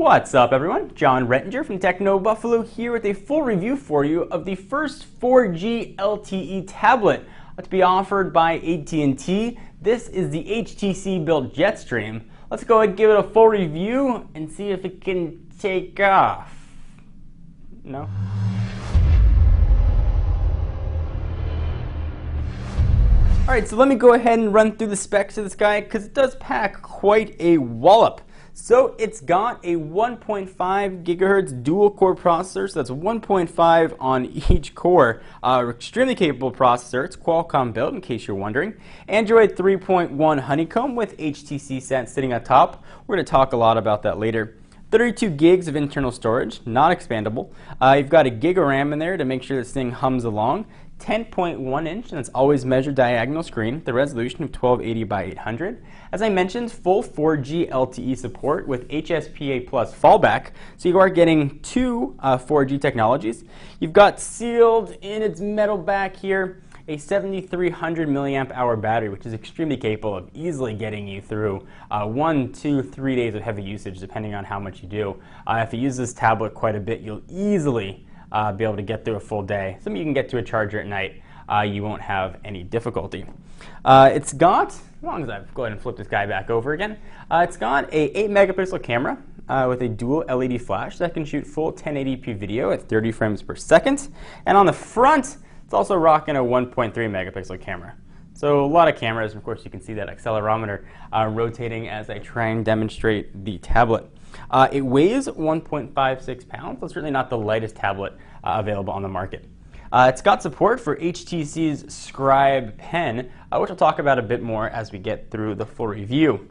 What's up, everyone? John Rettinger from Techno Buffalo here with a full review for you of the first 4G LTE tablet to be offered by AT&T. This is the HTC built Jetstream. Let's go ahead and give it a full review and see if it can take off. No? Alright, so let me go ahead and run through the specs of this guy because it does pack quite a wallop. So it's got a 1.5 gigahertz dual core processor, so that's 1.5 on each core. Extremely capable processor. It's Qualcomm built, in case you're wondering. Android 3.1 Honeycomb with HTC Sense sitting on top. We're going to talk a lot about that later. 32 gigs of internal storage, not expandable. You've got a gig of RAM in there to make sure this thing hums along. 10.1 inch, and it's always measured diagonal screen, the resolution of 1280 by 800. As I mentioned, full 4G LTE support with HSPA plus fallback, so you are getting two 4G technologies. You've got sealed in its metal back here a 7,300 milliamp hour battery, which is extremely capable of easily getting you through 1, 2, 3 days of heavy usage, depending on how much you do. If you use this tablet quite a bit, you'll easily be able to get through a full day. Some of you can get to a charger at night. You won't have any difficulty. It's got, as long as I go ahead and flip this guy back over again, it's got a 8 megapixel camera with a dual LED flash that can shoot full 1080p video at 30 frames per second. And on the front, it's also rocking a 1.3 megapixel camera. So a lot of cameras, and of course you can see that accelerometer rotating as I try and demonstrate the tablet. It weighs 1.56 pounds, so it's certainly not the lightest tablet available on the market. It's got support for HTC's Scribe pen, which I'll talk about a bit more as we get through the full review.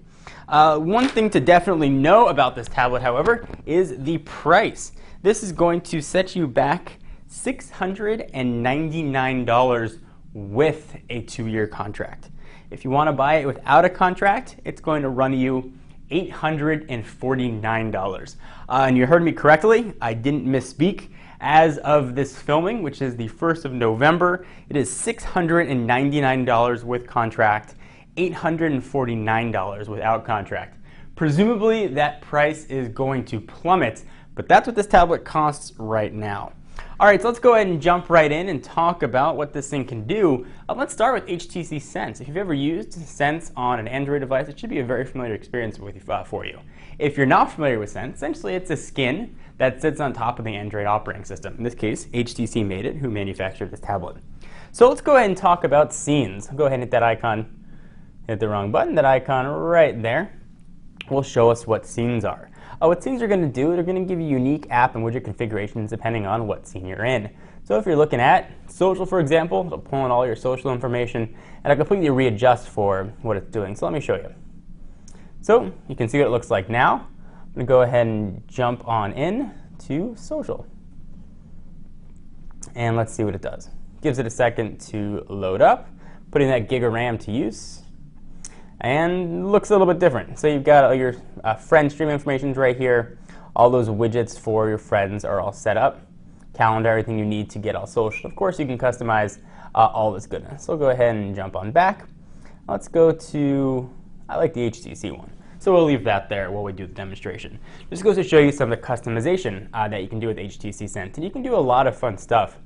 One thing to definitely know about this tablet, however, is the price. This is going to set you back $699 with a 2-year contract. If you want to buy it without a contract, it's going to run you $849. And you heard me correctly, I didn't misspeak. As of this filming, which is the 1st of November, it is $699 with contract, $849 without contract. Presumably that price is going to plummet, but that's what this tablet costs right now. Alright, so let's go ahead and jump right in and talk about what this thing can do. Let's start with HTC Sense. If you've ever used Sense on an Android device, it should be a very familiar experience for you. If you're not familiar with Sense, essentially it's a skin that sits on top of the Android operating system. In this case, HTC made it, who manufactured this tablet. So let's go ahead and talk about scenes. Go ahead and hit that icon, hit the wrong button, that icon right there will show us what scenes are. What scenes are going to do, they're going to give you unique app and widget configurations depending on what scene you're in. So if you're looking at social, for example, it'll pull in all your social information and it'll completely readjust for what it's doing. So let me show you. So you can see what it looks like now. I'm going to go ahead and jump on in to social. And let's see what it does. Gives it a second to load up, putting that gig of RAM to use. And looks a little bit different. So you've got all your friend stream information right here. All those widgets for your friends are all set up. Calendar, everything you need to get all social. Of course, you can customize all this goodness. So we'll go ahead and jump on back. Let's go to, I like the HTC one. So we'll leave that there while we do the demonstration. This goes to show you some of the customization that you can do with HTC Sense. And you can do a lot of fun stuff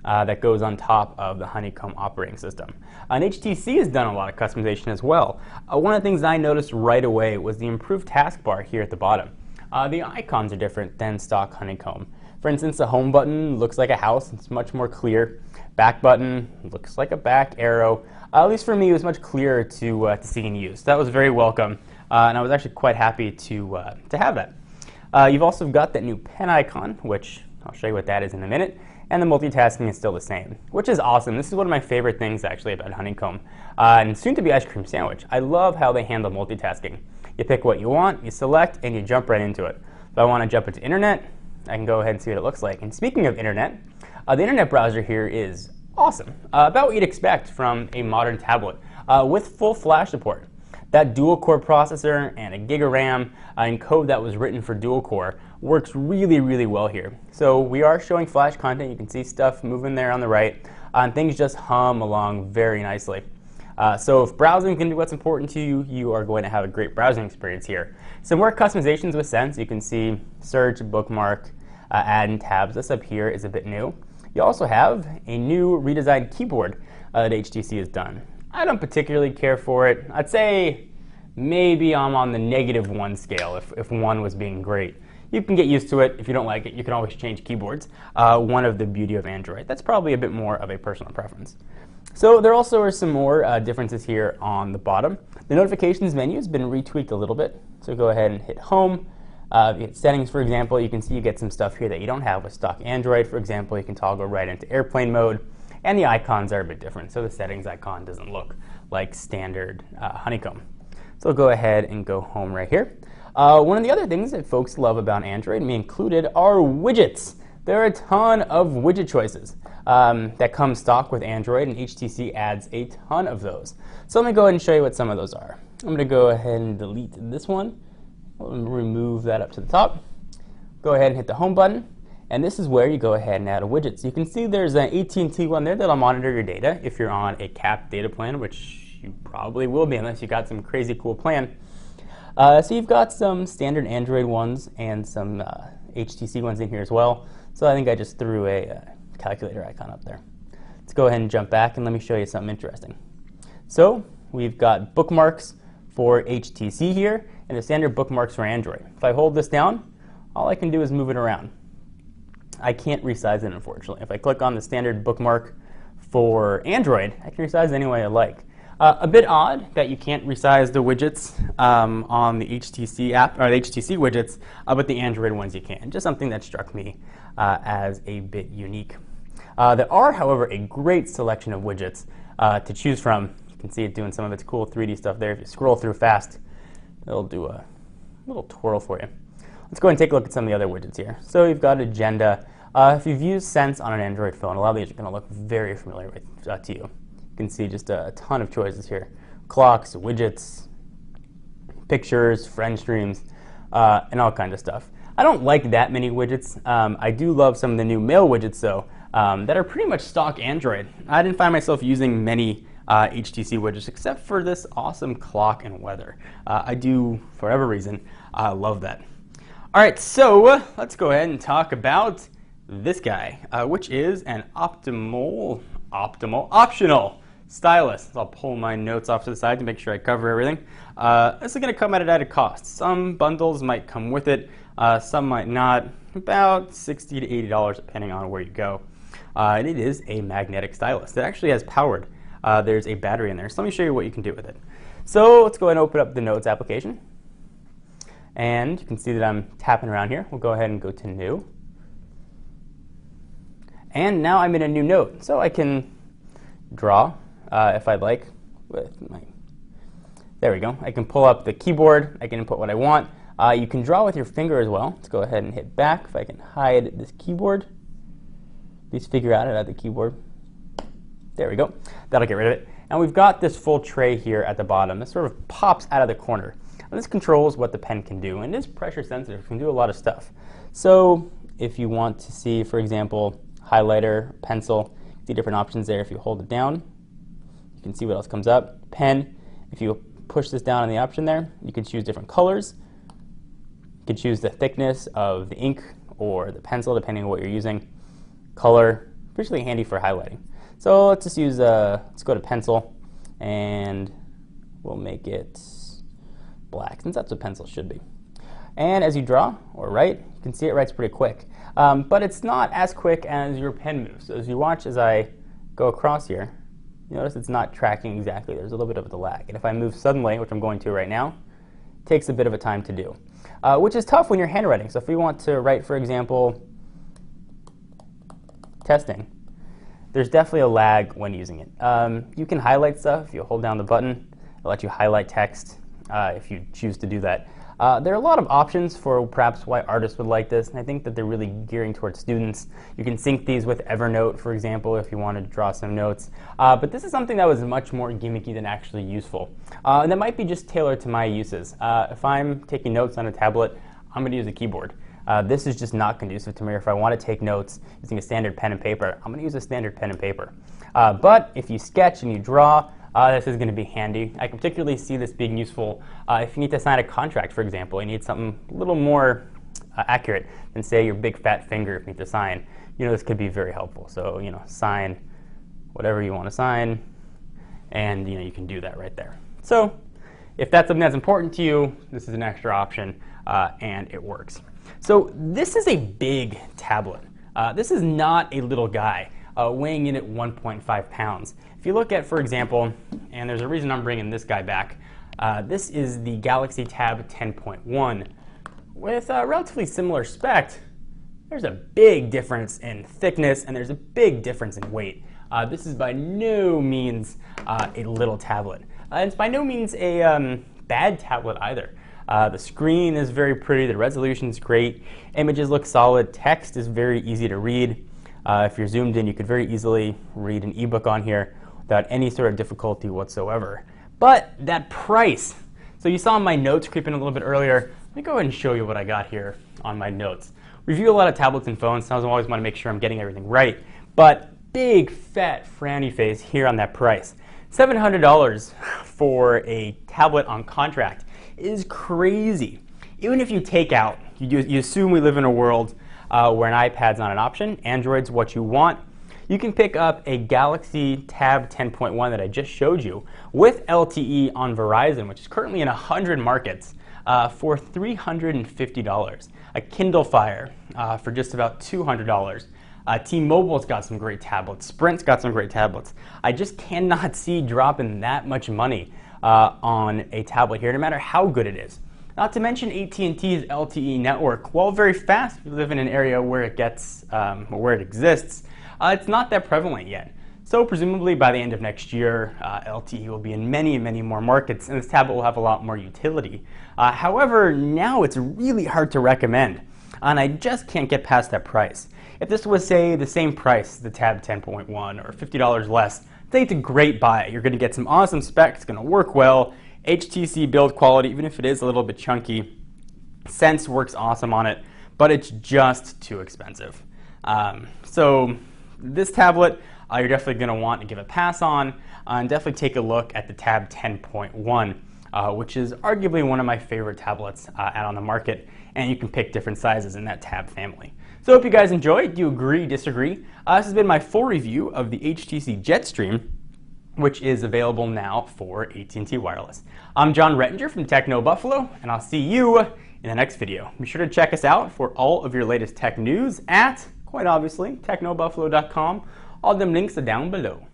that goes on top of the Honeycomb operating system. And HTC has done a lot of customization as well. One of the things I noticed right away was the improved taskbar here at the bottom. The icons are different than stock Honeycomb. For instance, the home button looks like a house. It's much more clear. Back button looks like a back arrow. At least for me, it was much clearer to see and use. That was very welcome, and I was actually quite happy to have that. You've also got that new pen icon, which I'll show you what that is in a minute. And the multitasking is still the same, which is awesome. This is one of my favorite things actually about Honeycomb, and soon to be ice cream sandwich. I love how they handle multitasking. You pick what you want, you select, and you jump right into it. If I want to jump into internet, I can go ahead and see what it looks like. And speaking of internet, the internet browser here is awesome. About what you'd expect from a modern tablet with full flash support. That dual core processor and a gig of RAM and code that was written for dual core works really, really well here. So we are showing flash content. You can see stuff moving there on the right, and things just hum along very nicely. So if browsing can be what's important to you, you are going to have a great browsing experience here. Some more customizations with Sense. You can see search, bookmark, add, and tabs. This up here is a bit new. You also have a new redesigned keyboard that HTC has done. I don't particularly care for it. I'd say maybe I'm on the -1 scale if 1 was being great. You can get used to it. If you don't like it, you can always change keyboards. One of the beauty of Android. That's probably a bit more of a personal preference. So there also are some more differences here on the bottom. The notifications menu has been retweaked a little bit. So go ahead and hit home. If you hit settings, for example, you can see you get some stuff here that you don't have with stock Android. For example, you can toggle right into airplane mode. And the icons are a bit different. So the settings icon doesn't look like standard honeycomb. So I'll go ahead and go home right here. One of the other things that folks love about Android, me included, are widgets. There are a ton of widget choices that come stock with Android, and HTC adds a ton of those. So let me go ahead and show you what some of those are. I'm going to go ahead and delete this one. I'll remove that up to the top. Go ahead and hit the home button. And this is where you go ahead and add a widget. So you can see there's an AT&T one there that'll monitor your data if you're on a capped data plan, which you probably will be unless you got some crazy cool plan. So you've got some standard Android ones and some HTC ones in here as well. So I think I just threw a calculator icon up there. Let's go ahead and jump back and let me show you something interesting. So we've got bookmarks for HTC here and the standard bookmarks for Android. If I hold this down, all I can do is move it around. I can't resize it, unfortunately. If I click on the standard bookmark for Android, I can resize it any way I like. A bit odd that you can't resize the widgets on the HTC app, or the HTC widgets, but the Android ones you can. Just something that struck me as a bit unique. There are, however, a great selection of widgets to choose from. You can see it doing some of its cool 3D stuff there. If you scroll through fast, it'll do a little twirl for you. Let's go ahead and take a look at some of the other widgets here. So you've got Agenda. If you've used Sense on an Android phone, a lot of these are going to look very familiar to you. You can see just a ton of choices here. Clocks, widgets, pictures, friend streams, and all kinds of stuff. I don't like that many widgets. I do love some of the new mail widgets, though, that are pretty much stock Android. I didn't find myself using many HTC widgets except for this awesome clock and weather. I do, for whatever reason, love that. All right, so let's go ahead and talk about this guy, which is an optional stylus. So I'll pull my notes off to the side to make sure I cover everything. This is going to come at an added cost. Some bundles might come with it, some might not. About $60 to $80 depending on where you go. And it is a magnetic stylus that actually has powered. There's a battery in there, so let me show you what you can do with it. So let's go ahead and open up the Notes application. And you can see that I'm tapping around here. We'll go ahead and go to New. And now I'm in a new note. So I can draw if I'd like. There we go. I can pull up the keyboard. I can input what I want. You can draw with your finger as well. Let's go ahead and hit back. If I can hide this keyboard. Please figure out the keyboard. There we go. That'll get rid of it. And we've got this full tray here at the bottom. This sort of pops out of the corner. And this controls what the pen can do, and it is pressure sensitive. It can do a lot of stuff. So if you want to see, for example, highlighter, pencil, see different options there. If you hold it down, you can see what else comes up. Pen, if you push this down on the option there, you can choose different colors. You can choose the thickness of the ink or the pencil, depending on what you're using. Color, particularly handy for highlighting. So let's just use, let's go to pencil, and we'll make it black, since that's what pencil should be. And as you draw or write, you can see it writes pretty quick. But it's not as quick as your pen moves. So as you watch as I go across here, you notice it's not tracking exactly. There's a little bit of a lag. And if I move suddenly, which I'm going to right now, it takes a bit of a time to do, which is tough when you're handwriting. So if we want to write, for example, testing, there's definitely a lag when using it. You can highlight stuff if you hold down the button. It'll let you highlight text if you choose to do that. There are a lot of options for perhaps why artists would like this, and I think that they're really gearing towards students. You can sync these with Evernote, for example, if you wanted to draw some notes. But this is something that was much more gimmicky than actually useful. And that might be just tailored to my uses. If I'm taking notes on a tablet, I'm going to use a keyboard. This is just not conducive to me. If I want to take notes using a standard pen and paper, I'm going to use a standard pen and paper. But if you sketch and you draw, this is going to be handy. I can particularly see this being useful if you need to sign a contract, for example. You need something a little more accurate than, say, your big fat finger if you need to sign. This could be very helpful. So, sign whatever you want to sign, and you can do that right there. So if that's something that's important to you, this is an extra option, and it works. So this is a big tablet. This is not a little guy weighing in at 1.5 pounds. If you look at, for example, and there's a reason I'm bringing this guy back, this is the Galaxy Tab 10.1 with a relatively similar spec. There's a big difference in thickness, and there's a big difference in weight. This is by no means a little tablet. It's by no means a bad tablet either. The screen is very pretty, the resolution is great, images look solid, text is very easy to read. If you're zoomed in, you could very easily read an ebook on here without any sort of difficulty whatsoever. But that price, so you saw my notes creeping a little bit earlier. Let me go ahead and show you what I got here on my notes. Review a lot of tablets and phones, so I always want to make sure I'm getting everything right. But big fat frowny face here on that price. $700 for a tablet on contract is crazy. Even if you take out, you assume we live in a world where an iPad's not an option, Android's what you want, you can pick up a Galaxy Tab 10.1 that I just showed you with LTE on Verizon, which is currently in 100 markets, for $350. A Kindle Fire for just about $200. T-Mobile's got some great tablets. Sprint's got some great tablets. I just cannot see dropping that much money on a tablet here, no matter how good it is. Not to mention AT&T's LTE network. While very fast, if you live in an area where it exists, it's not that prevalent yet. So presumably by the end of next year, LTE will be in many, many more markets, and this tablet will have a lot more utility. However, now it's really hard to recommend, and I just can't get past that price. If this was, say, the same price, the Tab 10.1, or $50 less, I think it's a great buy. You're going to get some awesome specs, it's going to work well, HTC build quality, even if it is a little bit chunky. Sense works awesome on it, but it's just too expensive. So this tablet, you're definitely going to want to give a pass on, and definitely take a look at the Tab 10.1, which is arguably one of my favorite tablets out on the market, and you can pick different sizes in that Tab family. So I hope you guys enjoyed. Do you agree, disagree? This has been my full review of the HTC Jetstream, which is available now for AT&T Wireless. I'm John Rettinger from Techno Buffalo, and I'll see you in the next video. Be sure to check us out for all of your latest tech news at, quite obviously, technobuffalo.com. All them links are down below.